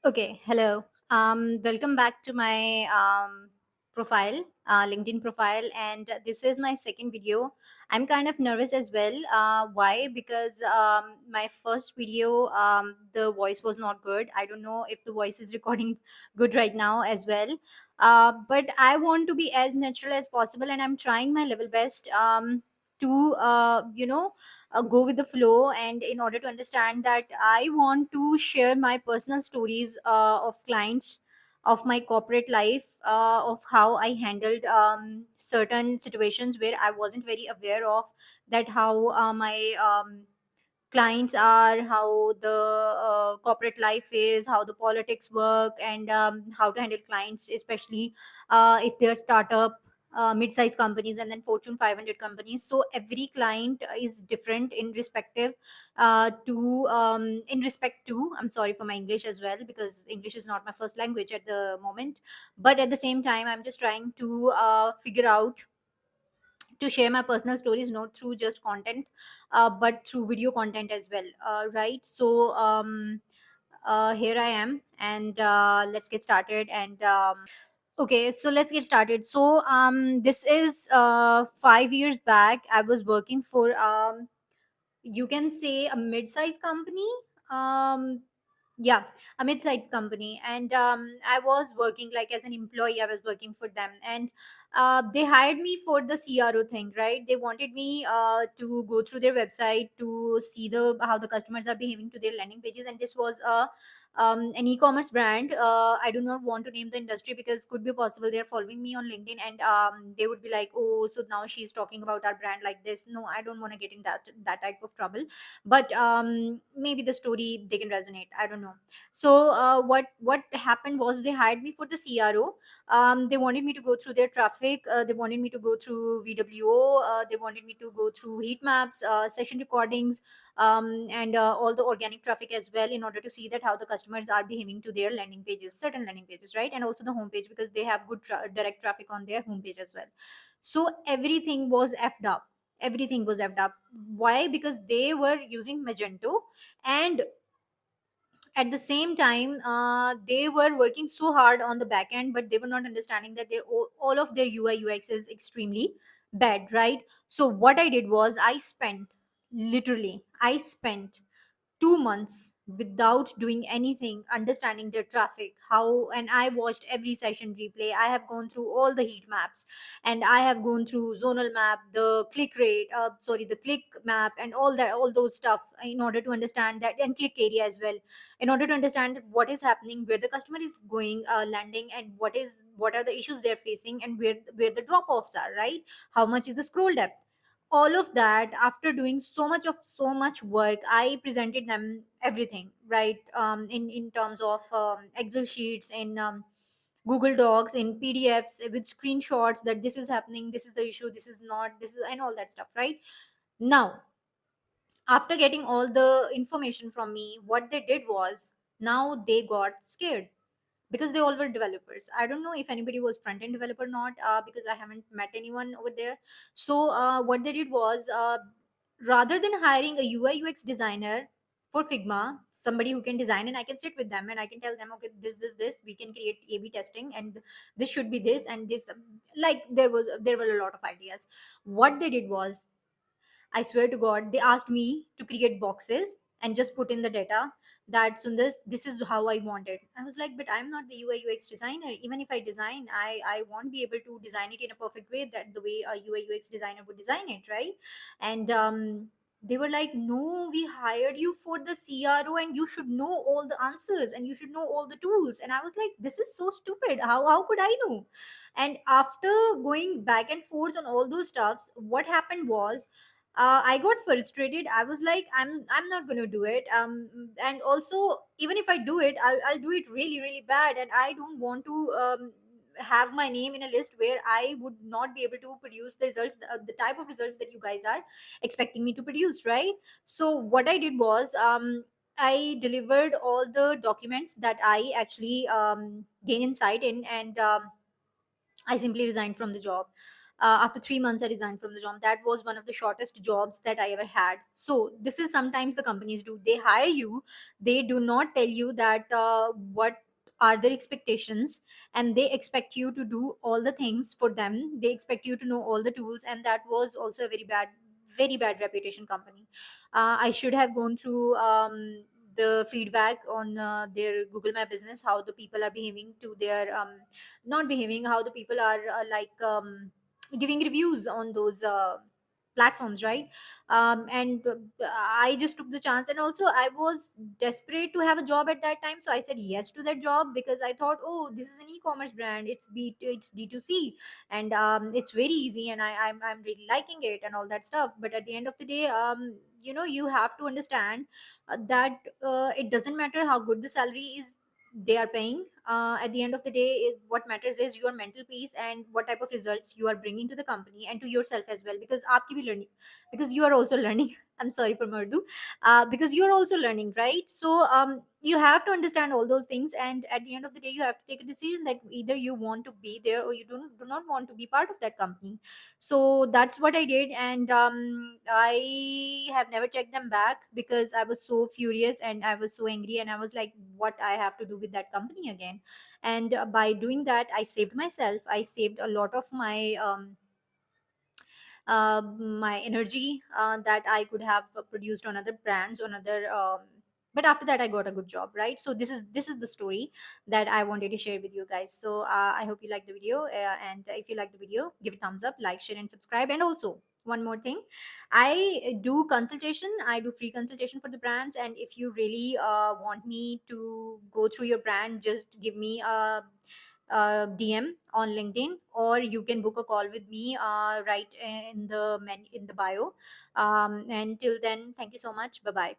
Okay, hello. Welcome back to my profile, LinkedIn profile, and this is my second video. I'm kind of nervous as well. Why? Because my first video, the voice was not good. I don't know if the voice is recording good right now as well. But I want to be as natural as possible, and I'm trying my level best. To go with the flow, and in order to understand that, I want to share my personal stories of clients, of my corporate life, of how I handled certain situations where I wasn't very aware of that, how my clients are, how the corporate life is, how the politics work, and how to handle clients, especially if they're startup, mid-sized companies, and then Fortune 500 companies. So every client is different in respective to in respect to, I'm sorry for my English as well, because English is not my first language at the moment, but at the same time I'm just trying to figure out to share my personal stories, not through just content, but through video content as well, right? So here I am, and let's get started. And okay, so let's get started. So this is 5 years back. I was working for you can say a mid-sized company. um yeah, a mid-sized company, and I was working like as an employee. I was working for them, and they hired me for the CRO thing, right? They wanted me to go through their website to see the how the customers are behaving to their landing pages. And this was a an e-commerce brand. I do not want to name the industry because could be possible they're following me on LinkedIn, and they would be like, oh, so now she's talking about our brand like this. No, I don't want to get in that type of trouble, but maybe the story they can resonate, I don't know. So what happened was they hired me for the CRO. They wanted me to go through their traffic, they wanted me to go through VWO, they wanted me to go through heat maps, session recordings, and all the organic traffic as well, in order to see that how the customers are behaving to their landing pages, certain landing pages, right? And also the homepage, because they have good direct traffic on their homepage as well. So everything was effed up. Everything was effed up. Why? Because they were using Magento, and at the same time they were working so hard on the back end, but they were not understanding that their all of their UI UX is extremely bad, right? So what I did was I spent 2 months without doing anything, understanding their traffic, how. And I watched every session replay. I have gone through all the heat maps, and I have gone through zonal map, the click rate, sorry, the click map, and all that, all those stuff, in order to understand that, and click area as well, in order to understand what is happening, where the customer is going, landing, and what are the issues they're facing, and where the drop offs are, right? How much is the scroll depth? All of that, after doing so much work, I presented them everything, right? In terms of Excel sheets, in Google Docs, in PDFs, with screenshots, that this is happening, this is the issue, this is not, this is, and all that stuff, right? Now, after getting all the information from me, what they did was, now they got scared, because they all were developers. I don't know if anybody was front end developer or not, because I haven't met anyone over there. So what they did was, rather than hiring a UI UX designer for Figma, somebody who can design, and I can sit with them and I can tell them, okay, this we can create A/B testing, and this should be this and this. Like, there were a lot of ideas. What they did was, I swear to God, they asked me to create boxes and just put in the data that, Sundar, this is how I want it. I was like, but I'm not the UI UX designer. Even if I design, I won't be able to design it in a perfect way, that the way a UI UX designer would design it, right? And they were like, no, we hired you for the CRO, and you should know all the answers, and you should know all the tools. And I was like, this is so stupid. How could I know? And after going back and forth on all those stuffs, what happened was, I got frustrated. I was like, I'm not gonna do it. And also, even if I do it, I'll do it really really bad, and I don't want to have my name in a list where I would not be able to produce the results, the type of results that you guys are expecting me to produce, right? So what I did was, I delivered all the documents that I actually gain insight in, and I simply resigned from the job. After 3 months I resigned from the job. That was one of the shortest jobs that I ever had. So this is sometimes the companies do. They hire you, they do not tell you that what are their expectations, and they expect you to do all the things for them. They expect you to know all the tools, and that was also a very bad reputation company. I should have gone through the feedback on their Google My Business, how the people are behaving to their not behaving, how the people are giving reviews on those platforms, right? And I just took the chance, and also I was desperate to have a job at that time, so I said yes to that job because I thought, oh, this is an e-commerce brand, it's D2C, and it's very easy, and I'm really liking it and all that stuff. But at the end of the day, you have to understand that it doesn't matter how good the salary is they are paying. At the end of the day, what matters is your mental peace and what type of results you are bringing to the company and to yourself as well, because aapki bhi learning, because you are also learning. I'm sorry for Murdu. Because you're also learning, right? So you have to understand all those things, and at the end of the day you have to take a decision that either you want to be there or you do not want to be part of that company. So that's what I did, and I have never checked them back because I was so furious and I was so angry, and I was like, what I have to do with that company again? And by doing that, I saved myself, I saved a lot of my energy that I could have produced on other brands, on other but after that I got a good job, right? So this is the story that I wanted to share with you guys. So I hope you like the video, and if you like the video, give it thumbs up, like, share, and subscribe. And also, one more thing, I do consultation, I do free consultation for the brands, and if you really want me to go through your brand, just give me DM on LinkedIn, or you can book a call with me right in the in the bio. And till then, thank you so much. Bye bye.